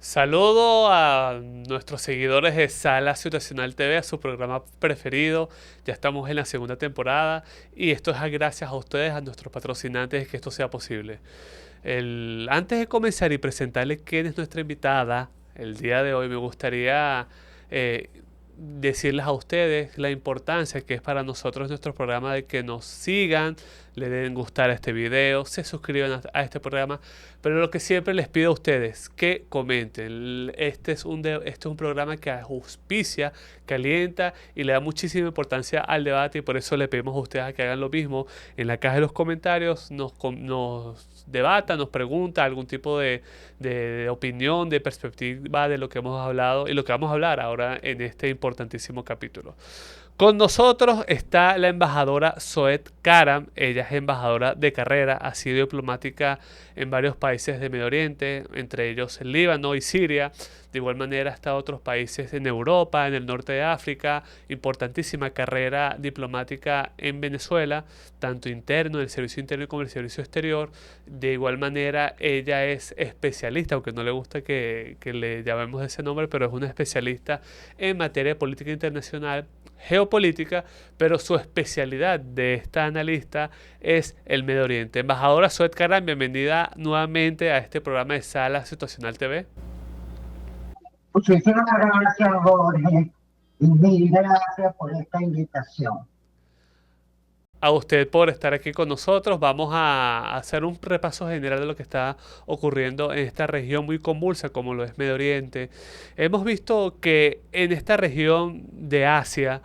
Saludo a nuestros seguidores de Sala Situacional TV, a su programa preferido. Ya estamos en la segunda temporada y esto es gracias a ustedes, a nuestros patrocinantes, que esto sea posible. Antes de comenzar y presentarles quién es nuestra invitada, el día de hoy me gustaría eh, decirles a ustedes la importancia que es para nosotros nuestro programa de que nos sigan, le den gustar a este video, se suscriban a este programa, pero lo que siempre les pido a ustedes, que comenten. Este es un programa que auspicia, que alienta y le da muchísima importancia al debate, y por eso le pedimos a ustedes a que hagan lo mismo. En la caja de los comentarios nos debata, nos pregunta algún tipo de opinión, de perspectiva de lo que hemos hablado y lo que vamos a hablar ahora en este importantísimo capítulo. Con nosotros está la embajadora Zoet Karam. Ella es embajadora de carrera, ha sido diplomática en varios países de Medio Oriente, entre ellos el Líbano y Siria. De igual manera ha estado en otros países en Europa, en el norte de África. Importantísima carrera diplomática en Venezuela, tanto interno, en el servicio interno como en el servicio exterior. De igual manera ella es especialista, aunque no le gusta que le llamemos de ese nombre, pero es una especialista en materia de política internacional, geopolítica, pero su especialidad de esta analista es el Medio Oriente. Embajadora Zoet Karam, bienvenida nuevamente a este programa de Sala Situacional TV. Muchísimas gracias, Jorge, y mil gracias por esta invitación. A usted por estar aquí con nosotros. Vamos a hacer un repaso general de lo que está ocurriendo en esta región muy convulsa como lo es Medio Oriente. Hemos visto que en esta región de Asia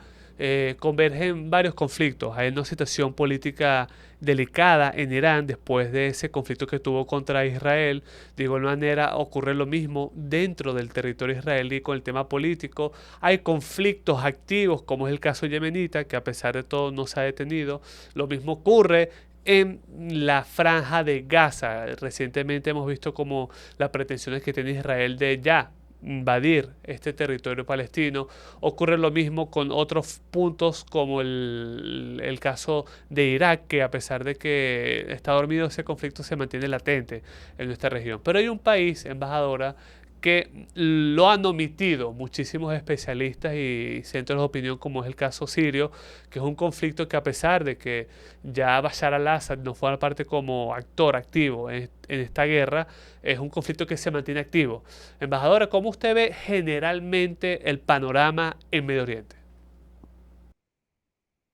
convergen varios conflictos. Hay una situación política delicada en Irán después de ese conflicto que tuvo contra Israel. De igual manera ocurre lo mismo dentro del territorio israelí con el tema político. Hay conflictos activos como es el caso yemenita, que a pesar de todo no se ha detenido. Lo mismo ocurre en la franja de Gaza. Recientemente hemos visto como las pretensiones que tiene Israel de ya invadir este territorio palestino. Ocurre lo mismo con otros puntos como el caso de Irak, que a pesar de que está dormido, ese conflicto se mantiene latente en nuestra región. Pero hay un país, embajadora, que lo han omitido muchísimos especialistas y centros de opinión, como es el caso sirio, que es un conflicto que, a pesar de que ya Bashar al-Assad no forma parte como actor activo en esta guerra, es un conflicto que se mantiene activo. Embajadora, ¿cómo usted ve generalmente el panorama en Medio Oriente?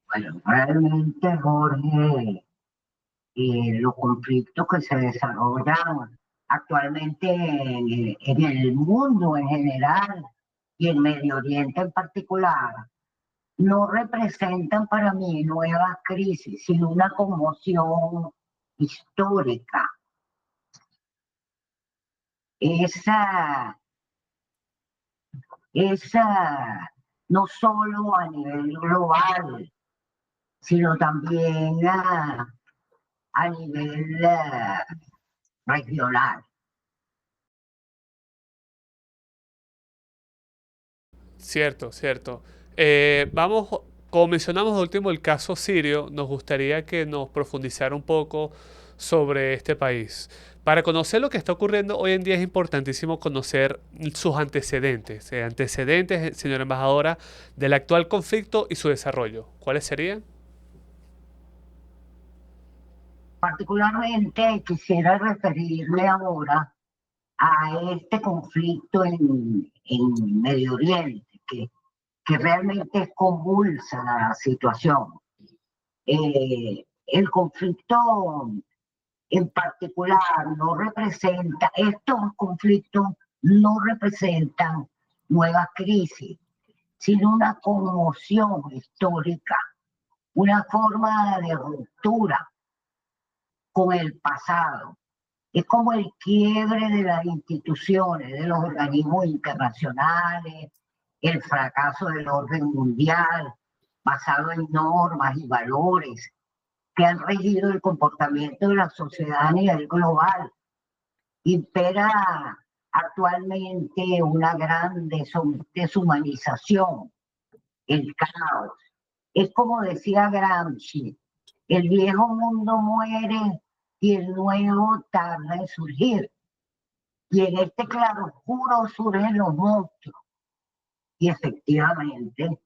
Bueno, realmente, Jorge, los conflictos que se desarrollan actualmente en el mundo en general y en Medio Oriente en particular no representan para mí nuevas crisis, sino una conmoción histórica. Esa, esa no solo a nivel global, sino también a nivel regional. Cierto, cierto. Vamos, como mencionamos de último el caso sirio, nos gustaría que nos profundizara un poco sobre este país. Para conocer lo que está ocurriendo hoy en día es importantísimo conocer sus antecedentes, antecedentes, señora embajadora, del actual conflicto y su desarrollo. ¿Cuáles serían? Particularmente quisiera referirme ahora a este conflicto en Medio Oriente, que realmente es convulsa la situación. El conflicto en particular no representa, estos conflictos no representan nuevas crisis, sino una conmoción histórica, una forma de ruptura con el pasado. Es como el quiebre de las instituciones, de los organismos internacionales, el fracaso del orden mundial, basado en normas y valores que han regido el comportamiento de la sociedad a nivel global. Impera actualmente una gran deshumanización, el caos. Es como decía Gramsci, el viejo mundo muere y el nuevo tarda en surgir. Y en este claroscuro surgen los monstruos. Y efectivamente,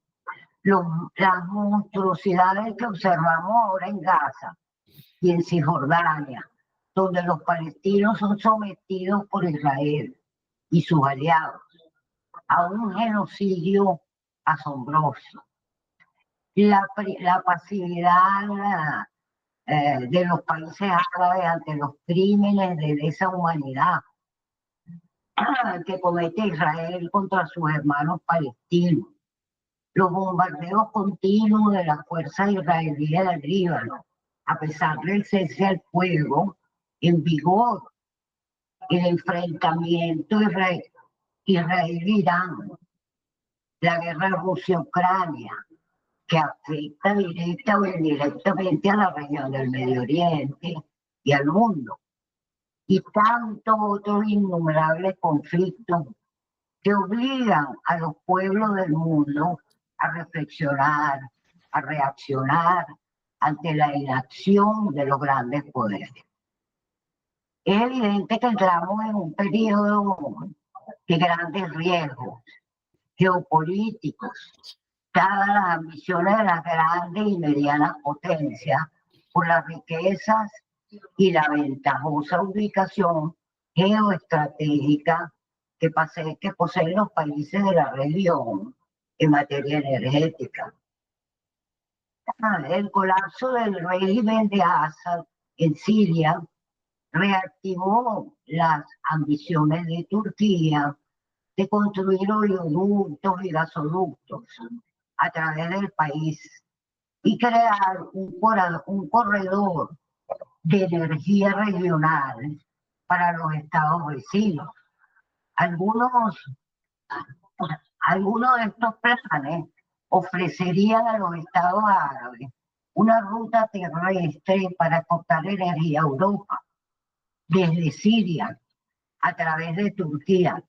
las monstruosidades que observamos ahora en Gaza y en Cisjordania, donde los palestinos son sometidos por Israel y sus aliados a un genocidio asombroso. La pasividad de los países árabes ante los crímenes de lesa humanidad que comete Israel contra sus hermanos palestinos, los bombardeos continuos de las fuerzas israelíes del Líbano, a pesar del cese al fuego en vigor, el enfrentamiento Israel-Irán, la guerra Rusia-Ucrania, que afecta directa o indirectamente a la región del Medio Oriente y al mundo, y tantos otros innumerables conflictos que obligan a los pueblos del mundo a reflexionar, a reaccionar ante la inacción de los grandes poderes. Es evidente que entramos en un periodo de grandes riesgos geopolíticos, dadas las ambiciones de las grandes y medianas potencias por las riquezas y la ventajosa ubicación geoestratégica que poseen los países de la región en materia energética. El colapso del régimen de Assad en Siria reactivó las ambiciones de Turquía de construir oleoductos y gasoductos a través del país y crear un corredor de energía regional para los estados vecinos. Algunos de estos planes ofrecerían a los estados árabes una ruta terrestre para cortar energía a Europa, desde Siria, a través de Turquía,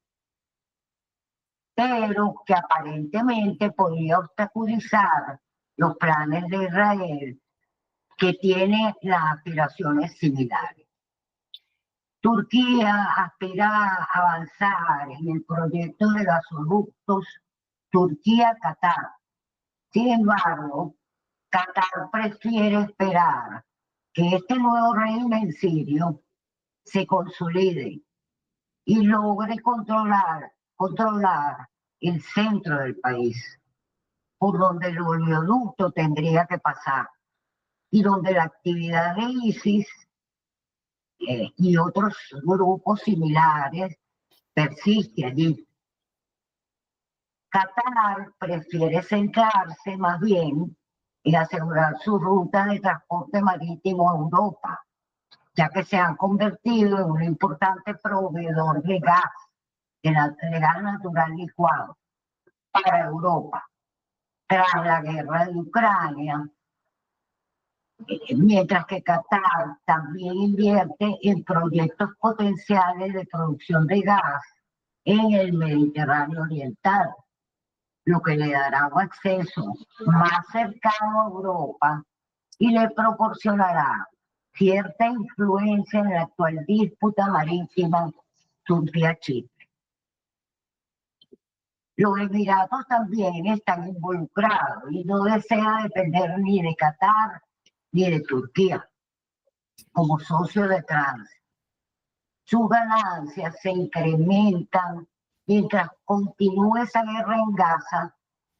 pero que aparentemente podría obstaculizar los planes de Israel, que tiene las aspiraciones similares. Turquía aspira a avanzar en el proyecto de gasoductos Turquía-Qatar. Sin embargo, Qatar prefiere esperar que este nuevo régimen sirio se consolide y logre controlar el centro del país, por donde el oleoducto tendría que pasar y donde la actividad de ISIS y otros grupos similares persiste allí. Qatar prefiere centrarse más bien en asegurar su ruta de transporte marítimo a Europa, ya que se han convertido en un importante proveedor de gas natural licuado para Europa. Tras la guerra de Ucrania, mientras que Qatar también invierte en proyectos potenciales de producción de gas en el Mediterráneo Oriental, lo que le dará un acceso más cercano a Europa y le proporcionará cierta influencia en la actual disputa marítima Turquía-Chipre. Los Emiratos también están involucrados y no desea depender ni de Qatar ni de Turquía como socio de tránsito. Sus ganancias se incrementan mientras continúe esa guerra en Gaza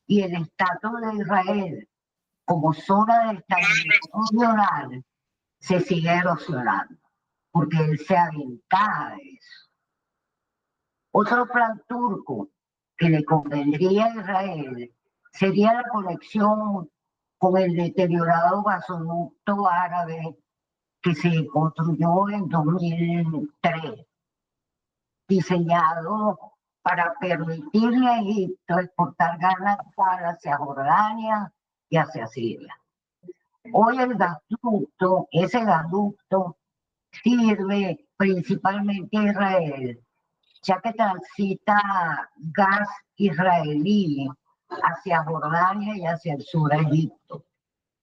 y el estatus de Israel como zona de estabilidad regional se sigue erosionando, porque él se aventaja de eso. Otro plan turco que le convendría a Israel sería la conexión con el deteriorado gasoducto árabe que se construyó en 2003, diseñado para permitirle a Egipto exportar gas natural hacia Jordania y hacia Siria. Hoy ese gasoducto sirve principalmente a Israel, ya que transita gas israelí hacia Jordania y hacia el sur de Egipto,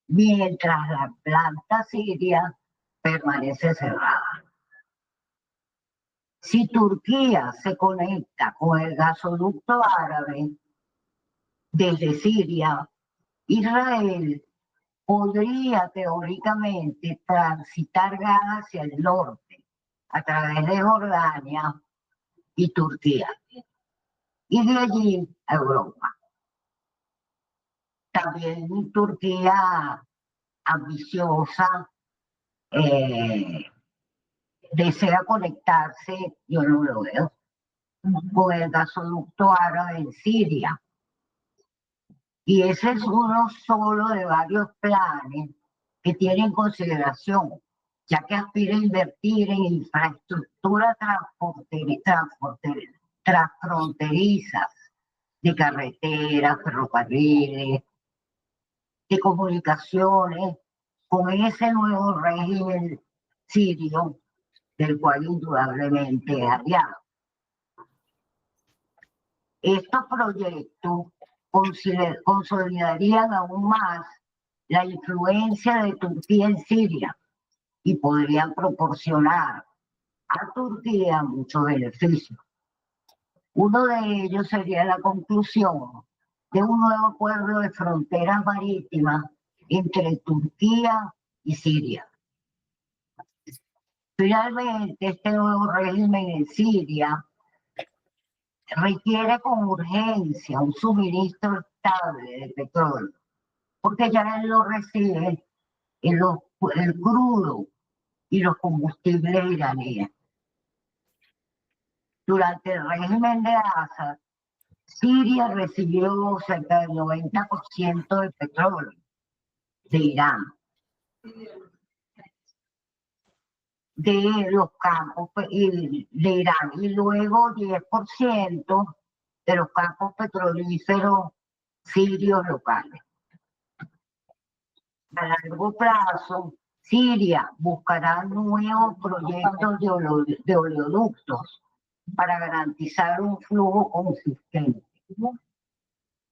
mientras la planta siria permanece cerrada. Si Turquía se conecta con el gasoducto árabe desde Siria, Israel podría teóricamente transitar gas hacia el norte a través de Jordania y Turquía, y de allí a Europa. También Turquía, ambiciosa, desea conectarse, yo no lo veo, con el gasoducto árabe en Siria. Y ese es uno solo de varios planes que tiene en consideración, ya que aspira a invertir en infraestructura transfronterizas de carreteras, ferrocarriles, de comunicaciones, con ese nuevo régimen sirio, del cual indudablemente es aliado. Estos proyectos consolidarían aún más la influencia de Turquía en Siria y podrían proporcionar a Turquía muchos beneficios. Uno de ellos sería la conclusión de un nuevo acuerdo de fronteras marítimas entre Turquía y Siria. Finalmente, este nuevo régimen en Siria requiere con urgencia un suministro estable de petróleo, porque ya él lo recibe en el crudo y los combustibles iraníes. Durante el régimen de Assad, Siria recibió cerca del 90% del petróleo de Irán, de los campos de Irán, y luego 10% de los campos petrolíferos sirios locales. A largo plazo, Siria buscará nuevos proyectos de oleoductos para garantizar un flujo consistente.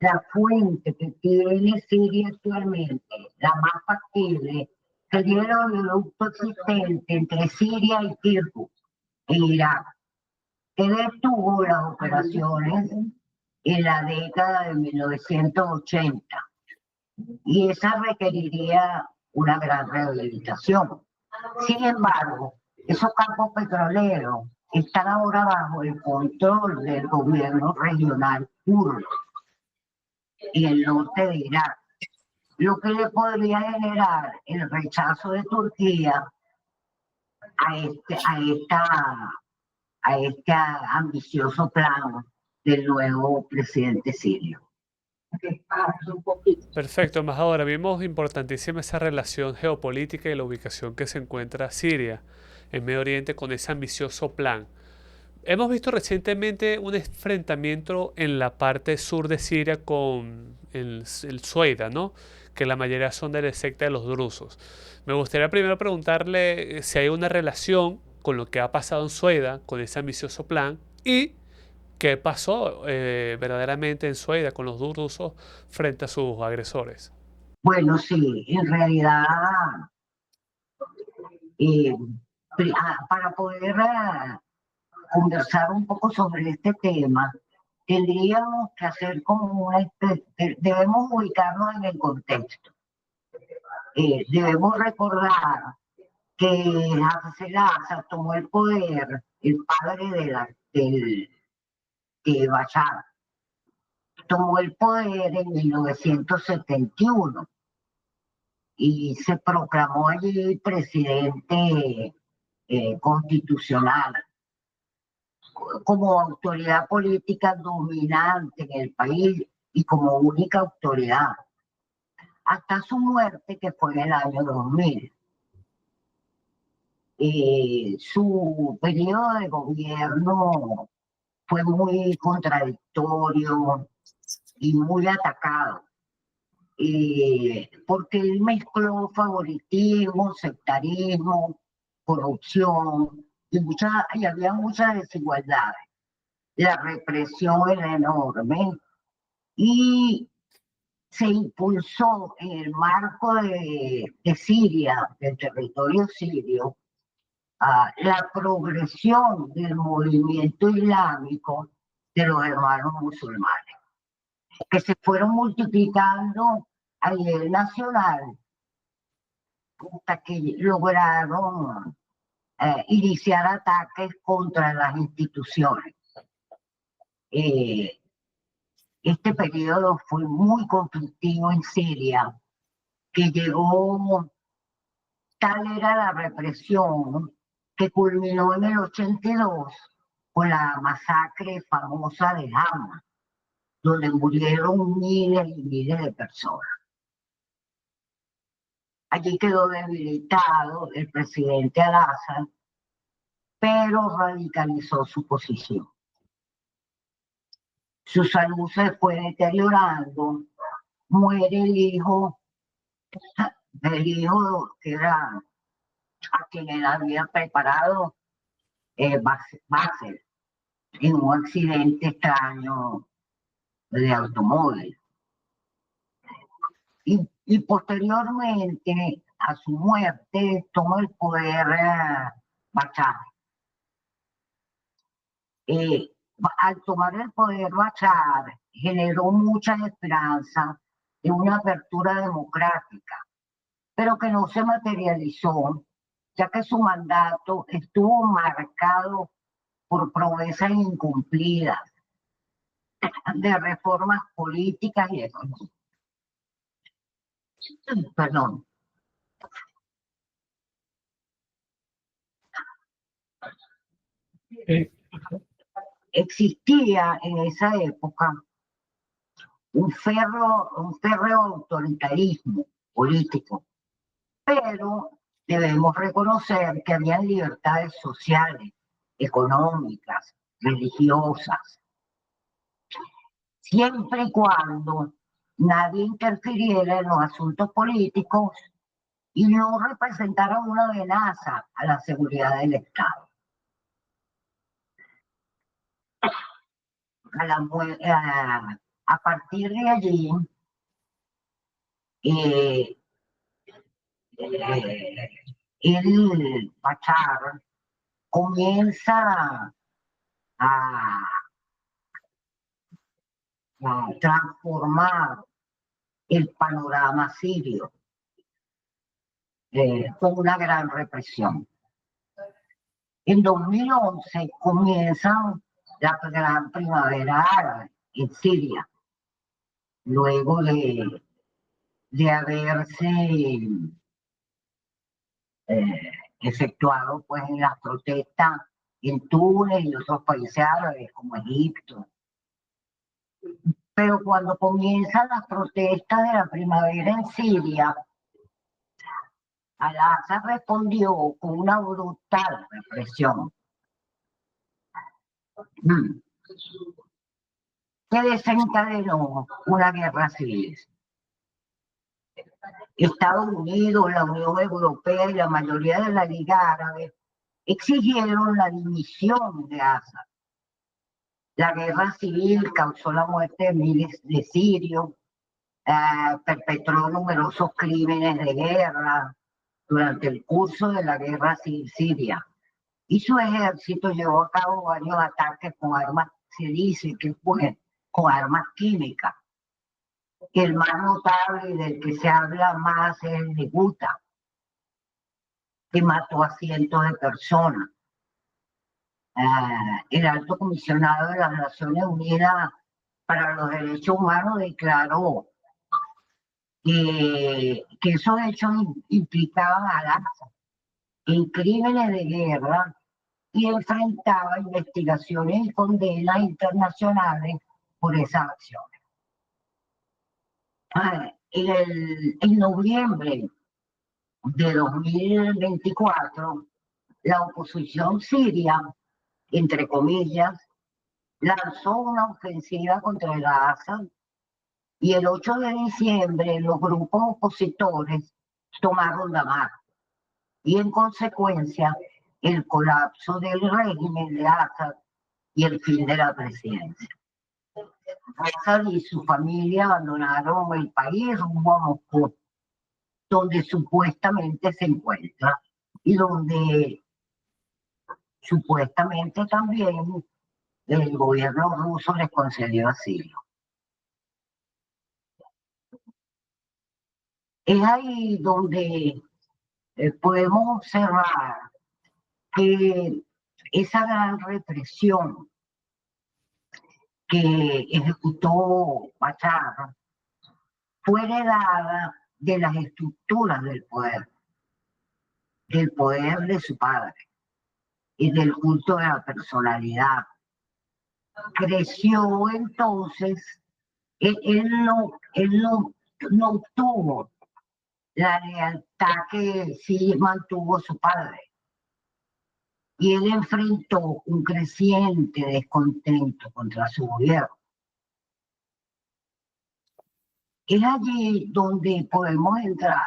La fuente que tiene Siria actualmente, la más factible, sería el oleoducto existente entre Siria y Kirkuk, en Irak, que detuvo las operaciones en la década de 1980. Y esa requeriría una gran rehabilitación. Sin embargo, esos campos petroleros están ahora bajo el control del gobierno regional kurdo en el norte de Irak, lo que le podría generar el rechazo de Turquía a este ambicioso plan del nuevo presidente sirio. Perfecto, embajadora. Vimos importantísima esa relación geopolítica y la ubicación que se encuentra Siria en Medio Oriente con ese ambicioso plan. Hemos visto recientemente un enfrentamiento en la parte sur de Siria con el Sueida, ¿no? Que la mayoría son de la secta de los drusos. Me gustaría primero preguntarle si hay una relación con lo que ha pasado en Sueida, con ese ambicioso plan, y qué pasó verdaderamente en Sueida con los drusos frente a sus agresores. Bueno, sí, en realidad, eh, para poder conversar un poco sobre este tema, tendríamos que hacer como debemos ubicarnos en el contexto. Debemos recordar que Hassel Assad tomó el poder, el padre de Bashar, tomó el poder en 1971 y se proclamó allí presidente constitucional, como autoridad política dominante en el país y como única autoridad, hasta su muerte, que fue en el año 2000. Su periodo de gobierno fue muy contradictorio y muy atacado, porque él mezcló favoritismo, sectarismo, corrupción, y había muchas desigualdades. La represión era enorme y se impulsó en el marco de Siria, del territorio sirio, la progresión del movimiento islámico de los hermanos musulmanes, que se fueron multiplicando a nivel nacional hasta que lograron iniciar ataques contra las instituciones. Este periodo fue muy conflictivo en Siria, que llegó, tal era la represión, que culminó en el 82 con la masacre famosa de Hama, donde murieron miles y miles de personas. Allí quedó debilitado el presidente Al-Assad, pero radicalizó su posición. Su salud se fue deteriorando, muere el hijo que era a quien él había preparado Basel, en un accidente extraño de automóvil. Y posteriormente a su muerte toma el poder Bashar. Al tomar el poder Bashar generó mucha esperanza de una apertura democrática, pero que no se materializó, ya que su mandato estuvo marcado por promesas incumplidas de reformas políticas y económicas. Perdón. Existía en esa época un férreo autoritarismo político, pero debemos reconocer que había libertades sociales, económicas, religiosas, siempre y cuando nadie interfiriera en los asuntos políticos y no representara una amenaza a la seguridad del Estado. A partir de allí, el Bashar comienza a transformar el panorama sirio con una gran represión. En 2011 comienza la gran primavera árabe en Siria, luego de haberse efectuado pues en las protestas en Túnez y otros países árabes como Egipto. Pero cuando comienzan las protestas de la primavera en Siria, Al-Assad respondió con una brutal represión que desencadenó una guerra civil. Estados Unidos, la Unión Europea y la mayoría de la Liga Árabe exigieron la dimisión de Assad. La guerra civil causó la muerte de miles de sirios, perpetró numerosos crímenes de guerra durante el curso de la guerra civil siria. Y su ejército llevó a cabo varios ataques con armas, se dice que fue con armas químicas. El más notable y del que se habla más es el de Guta, que mató a cientos de personas. El alto comisionado de las Naciones Unidas para los Derechos Humanos declaró que esos hechos implicaban a Al-Assad en crímenes de guerra y enfrentaba investigaciones y condenas internacionales por esas acciones. En noviembre de 2024, la oposición siria, entre comillas, lanzó una ofensiva contra el Assad y el 8 de diciembre los grupos opositores tomaron Damasco y en consecuencia el colapso del régimen de Assad y el fin de la presidencia. Assad y su familia abandonaron el país rumbo a Moscú, donde supuestamente se encuentra y donde supuestamente también el gobierno ruso les concedió asilo. Es ahí donde podemos observar que esa gran represión que ejecutó Bachar fue heredada de las estructuras del poder de su padre y del culto de la personalidad. Creció entonces, él no obtuvo la lealtad que sí mantuvo su padre. Y él enfrentó un creciente descontento contra su gobierno. Es allí donde podemos entrar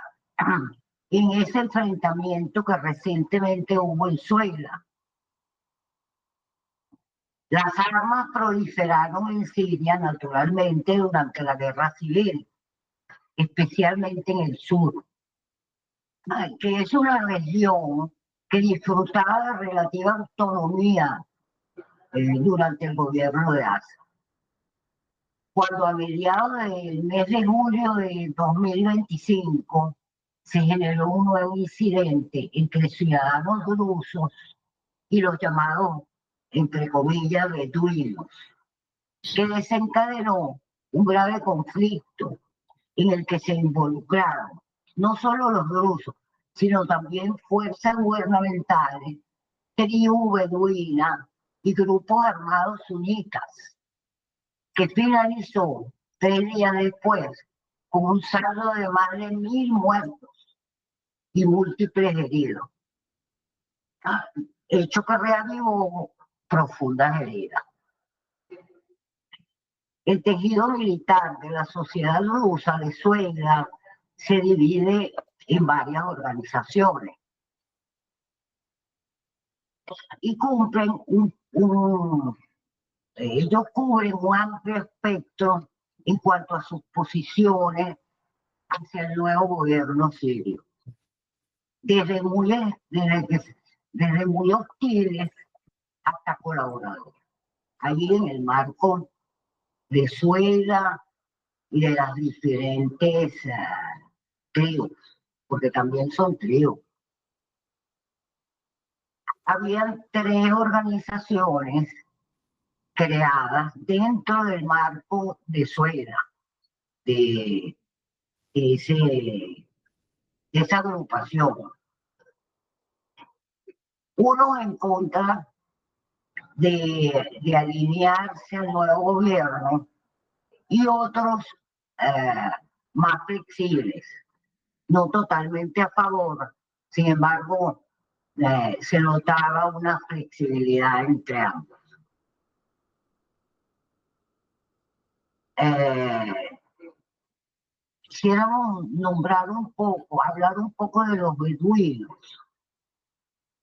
en ese enfrentamiento que recientemente hubo en Suecia. Las armas proliferaron en Siria naturalmente durante la guerra civil, especialmente en el sur, que es una región que disfrutaba de relativa autonomía durante el gobierno de Assad. Cuando a mediados del mes de julio de 2025 se generó un nuevo incidente entre ciudadanos rusos y los llamados, entre comillas, beduinos, que desencadenó un grave conflicto en el que se involucraron no solo los rusos, sino también fuerzas gubernamentales, tribus beduinas y grupos armados sunitas, que finalizó 3 días después con un saldo de más de 1.000 muertos y múltiples heridos, hecho que reavivó profundas heridas. El tejido militar de la sociedad rusa de Suecia se divide en varias organizaciones y ellos cubren un amplio espectro en cuanto a sus posiciones hacia el nuevo gobierno sirio. Desde muy hostiles hasta colaboradores. Allí en el marco de Suecia y de las diferentes tribus, porque también son tribus. Habían 3 organizaciones creadas dentro del marco de Suecia, de esa agrupación. Uno en contra de alinearse al nuevo gobierno y otros más flexibles, no totalmente a favor, sin embargo, se notaba una flexibilidad entre ambos. Quisiéramos hablar un poco de los beduinos,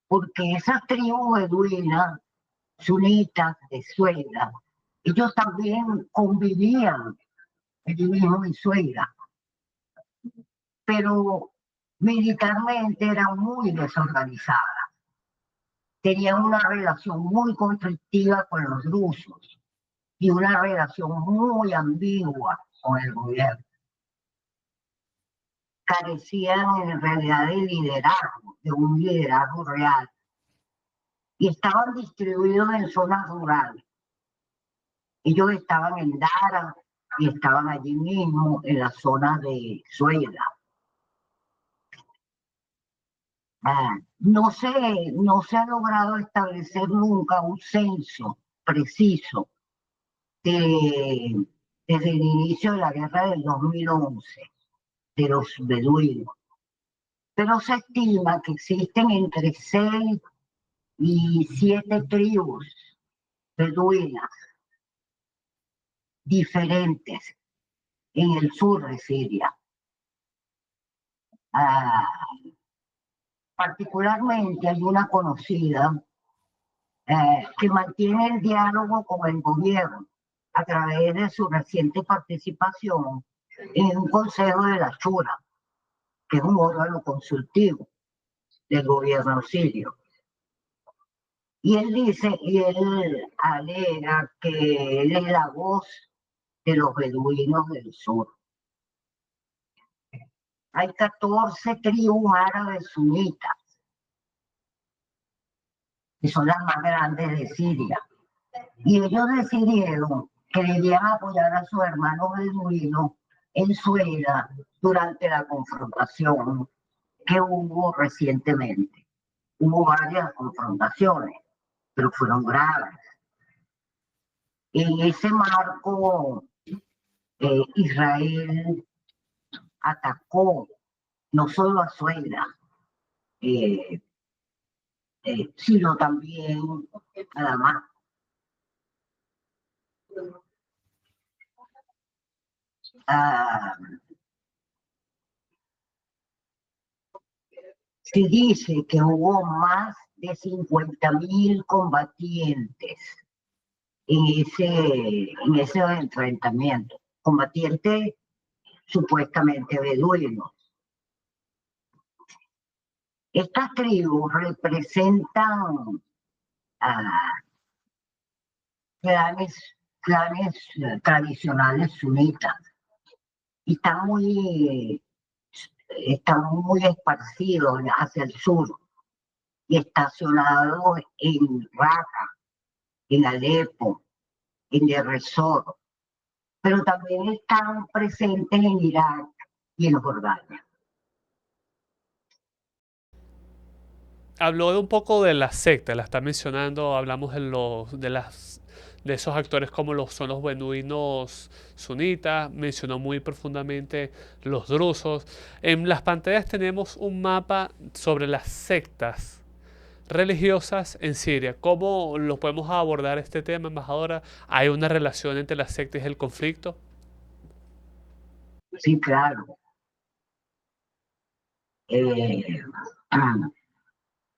porque esas tribus beduinas sunitas de Suecia, ellos también convivían allí mismo en Suecia, pero militarmente eran muy desorganizadas. Tenían una relación muy conflictiva con los rusos y una relación muy ambigua con el gobierno. Carecían en realidad de un liderazgo real, y estaban distribuidos en zonas rurales. Ellos estaban en Dara y estaban allí mismo en la zona de Suecia. No se ha logrado establecer nunca un censo preciso desde el inicio de la guerra del 2011 de los beduinos, pero se estima que existen entre 6 y 7 tribus beduinas diferentes en el sur de Siria. Particularmente hay una conocida que mantiene el diálogo con el gobierno a través de su reciente participación en un consejo de la Shura, que es un órgano consultivo del gobierno sirio. Y él dice, y él alega que él es la voz de los beduinos del sur. Hay 14 tribus árabes sunitas, que son las más grandes de Siria. Y ellos decidieron que debían apoyar a sus hermanos beduinos en Suela durante la confrontación que hubo recientemente. Hubo varias confrontaciones, pero fueron graves. En ese marco, Israel atacó no solo a Suela, eh, sino también a Damasco. Se dice que hubo más de 50.000 combatientes en ese enfrentamiento, combatientes supuestamente beduinos. Estas tribus representan clanes tradicionales sunitas y están muy esparcidos hacia el sur y estacionados en Raqqa, en Alepo, en Deir ez-Zor, pero también están presentes en Irak y en Jordania. Habló de un poco de la secta, la está mencionando, hablamos de esos actores como son los beduinos sunitas, mencionó muy profundamente los drusos. En las pantallas tenemos un mapa sobre las sectas religiosas en Siria. ¿Cómo lo podemos abordar este tema, embajadora? ¿Hay una relación entre las sectas y el conflicto? Sí, claro.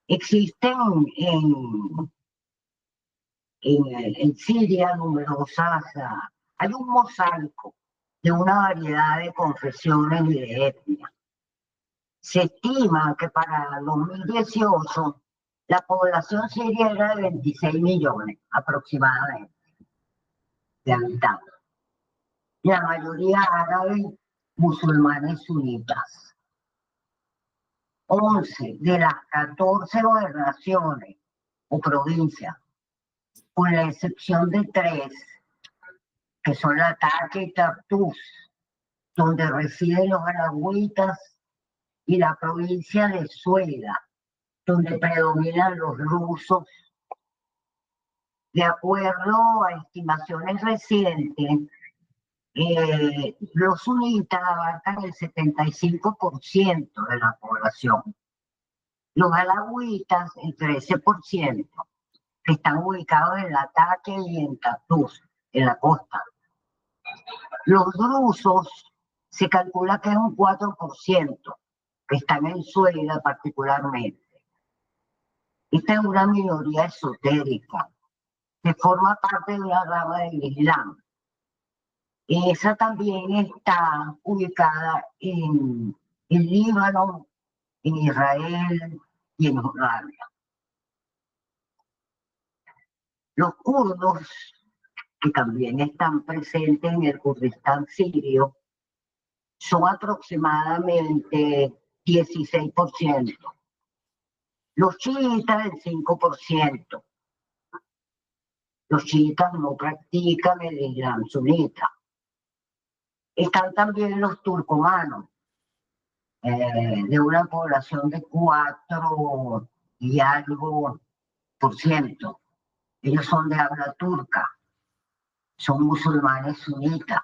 Existen en Siria numerosas, hay un mosaico de una variedad de confesiones y de etnias. Se estima que para 2018 la población siria era de 26 millones aproximadamente de habitantes. La mayoría árabes, musulmanes sunitas. 11 de las 14 gobernaciones o provincias, con la excepción de 3, que son Latakia y Tartus, donde residen los alawitas, y la provincia de Suela, donde predominan los rusos. De acuerdo a estimaciones recientes, los sunitas abarcan el 75% de la población. Los alawitas, el 13%, que están ubicados en Latakia y en Tartus, en la costa. Los drusos se calcula que es un 4%, que están en Suela particularmente. Esta es una minoría esotérica, que forma parte de una rama del Islam. Esa también está ubicada en Líbano, en Israel y en Jordania. Los kurdos, que también están presentes en el Kurdistán sirio, son aproximadamente 16%. Los chiitas, el 5%. Los chiitas no practican el Islam sunita. Están también los turcomanos, de una población de 4 y algo %. Ellos son de habla turca, son musulmanes sunitas,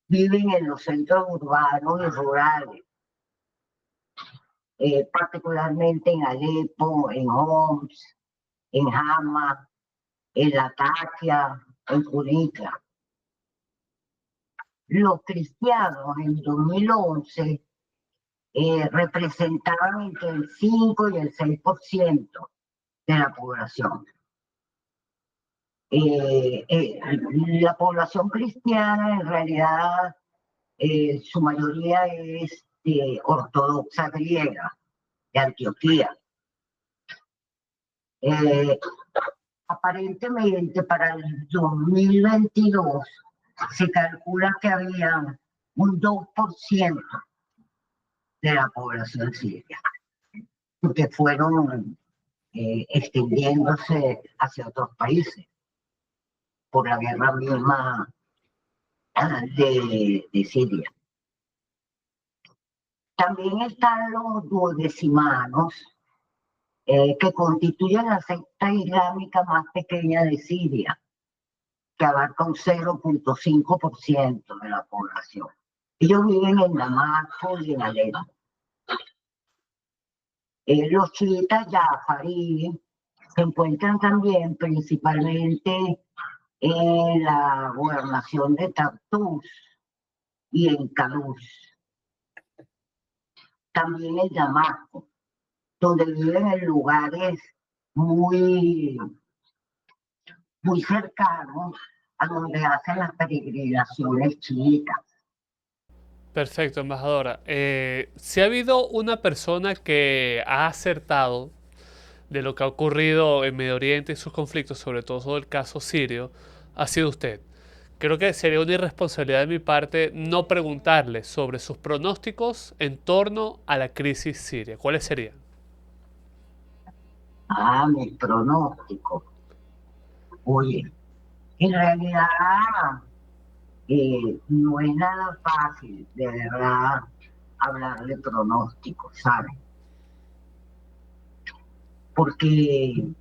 viven en los centros urbanos y rurales, particularmente en Alepo, en Homs, en Hama, en Latakia, en Junica. Los cristianos en 2011 representaban entre el 5 y el 6% de la población. La población cristiana en realidad su mayoría es ortodoxa griega, de Antioquía. Aparentemente para el 2022 se calcula que había un 2% de la población siria, que fueron extendiéndose hacia otros países por la guerra misma de Siria. También están los duodecimanos, que constituyen la secta islámica más pequeña de Siria, que abarca un 0,5% de la población. Ellos viven en Damasco y en Alepo. Los chiitas Jafari se encuentran también principalmente en la gobernación de Tartus y en Calus. También en Damasco, donde viven en lugares muy, muy cercanos a donde hacen las peregrinaciones chiitas. Perfecto, embajadora. Si ha habido una persona que ha acertado de lo que ha ocurrido en Medio Oriente y sus conflictos, sobre todo sobre el caso sirio, ha sido usted. Creo que sería una irresponsabilidad de mi parte no preguntarle sobre sus pronósticos en torno a la crisis siria. ¿Cuáles serían? Mi pronóstico. Oye, en realidad no es nada fácil, de verdad, hablar de pronósticos, ¿sabes? Porque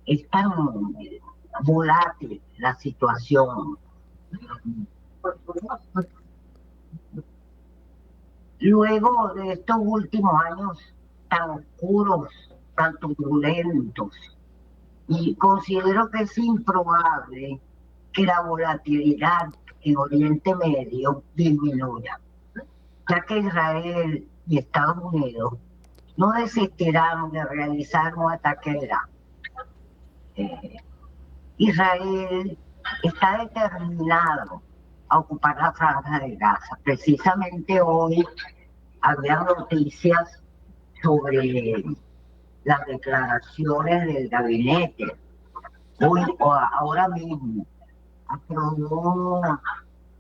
es tan volátil la situación. Luego de estos últimos años tan oscuros, tan turbulentos, y considero que es improbable que la volatilidad en Oriente Medio disminuya, ya que Israel y Estados Unidos no desistirán de realizar un ataque a Irán. Israel está determinado a ocupar la franja de Gaza. Precisamente hoy había noticias sobre las declaraciones del gabinete. Hoy, o ahora mismo, fue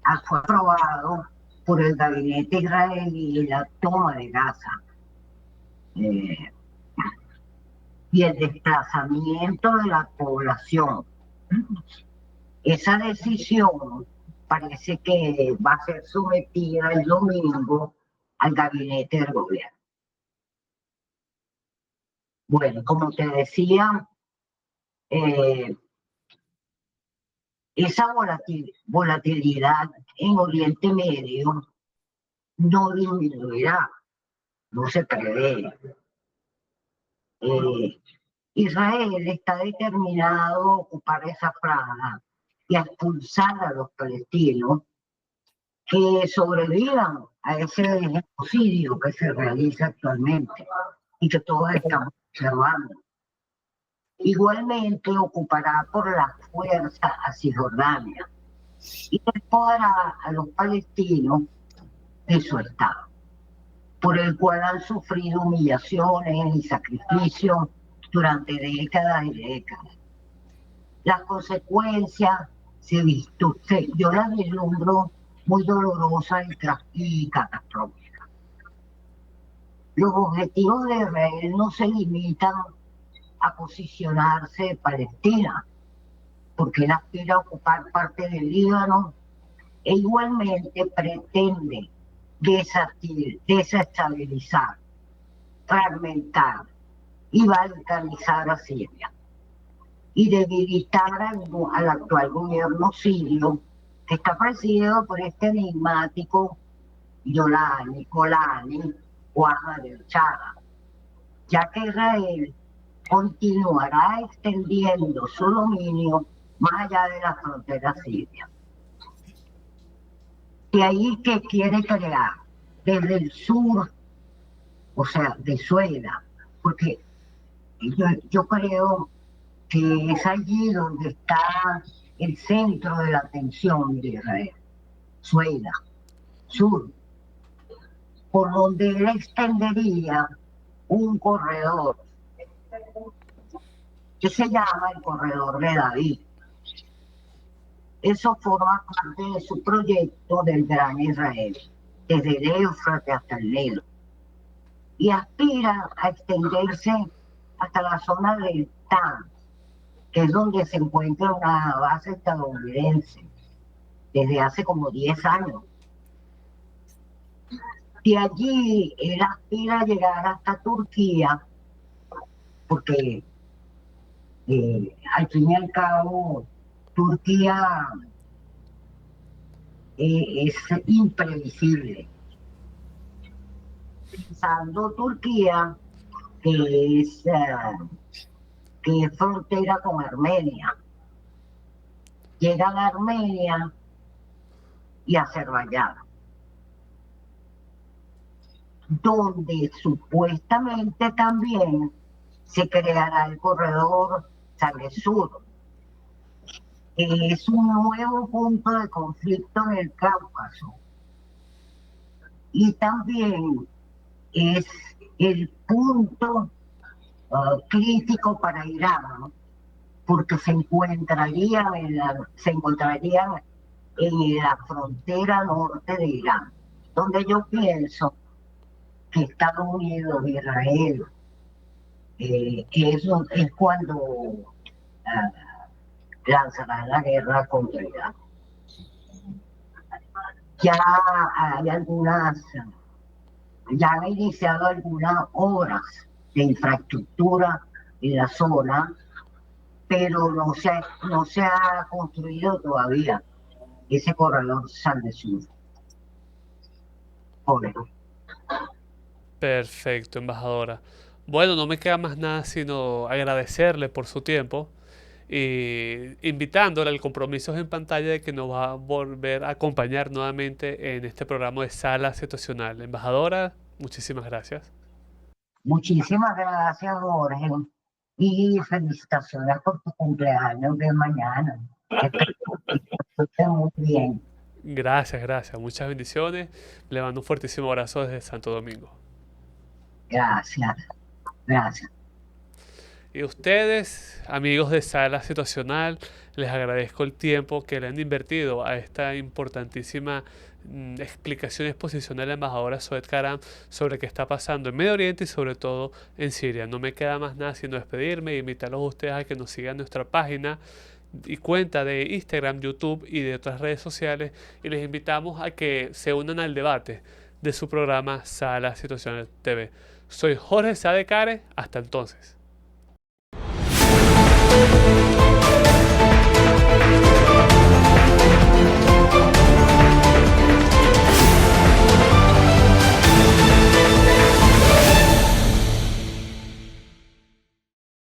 aprobado por el gabinete israelí la toma de Gaza. Y el desplazamiento de la población. Esa decisión parece que va a ser sometida el domingo al gabinete del gobierno. Bueno, como te decía, esa volatilidad en Oriente Medio no disminuirá, no se prevé. Israel está determinado a ocupar esa franja y a expulsar a los palestinos que sobrevivan a ese genocidio que se realiza actualmente y que todos estamos observando. Igualmente ocupará por la fuerza a Cisjordania y despojará a los palestinos de su estado, por el cual han sufrido humillaciones y sacrificios durante décadas y décadas. Las consecuencias yo las vislumbro muy dolorosas y catastróficas. Los objetivos de Israel no se limitan a posicionarse en Palestina, porque él aspira a ocupar parte del Líbano e igualmente pretende desestabilizar, fragmentar y balcanizar a Siria y debilitar al actual gobierno sirio, que está presidido por este enigmático Golani o Ahmad el-Shara, ya que Israel continuará extendiendo su dominio más allá de las fronteras sirias. De ahí que quiere crear desde el sur, o sea, de Sueda, porque yo creo que es allí donde está el centro de la atención de Israel, Sueda, sur, por donde él extendería un corredor que se llama el Corredor de David. Eso forma parte de su proyecto del Gran Israel, desde el Éufrates hasta el Nilo, y aspira a extenderse hasta la zona del TAN, que es donde se encuentra una base estadounidense desde hace como 10 años. De allí él aspira a llegar hasta Turquía, porque al fin y al cabo Turquía es imprevisible. Pensando Turquía, que es frontera con Armenia. Llegan a Armenia y Azerbaiyán, donde supuestamente también se creará el corredor Sale-Sur, que es un nuevo punto de conflicto en el Cáucaso. Y también es el punto crítico para Irán, porque se encontrarían en la frontera norte de Irán, donde yo pienso que Estados Unidos, Israel, es cuando lanzarán la guerra contra Irán. Ya hay ya han iniciado algunas obras de infraestructura en la zona, pero no se ha construido todavía ese corredor Sal-de-Sur. Perfecto, embajadora. Bueno, no me queda más nada sino agradecerle por su tiempo y invitándole al compromiso en pantalla de que nos va a volver a acompañar nuevamente en este programa de Sala Situacional. Embajadora, muchísimas gracias. Muchísimas gracias, Jorge, y felicitaciones por tu cumpleaños de mañana. Espero que estés muy bien. Gracias, gracias. Muchas bendiciones. Le mando un fuertísimo abrazo desde Santo Domingo. Gracias, gracias. Y ustedes, amigos de Sala Situacional, les agradezco el tiempo que le han invertido a esta importantísima explicación y exposición de la embajadora Zoed Karam sobre qué está pasando en Medio Oriente y sobre todo en Siria. No me queda más nada sino despedirme e invitarlos a ustedes a que nos sigan en nuestra página y cuenta de Instagram, YouTube y de otras redes sociales, y les invitamos a que se unan al debate de su programa Sala Situacional TV. Soy Jorge Sadecare, hasta entonces.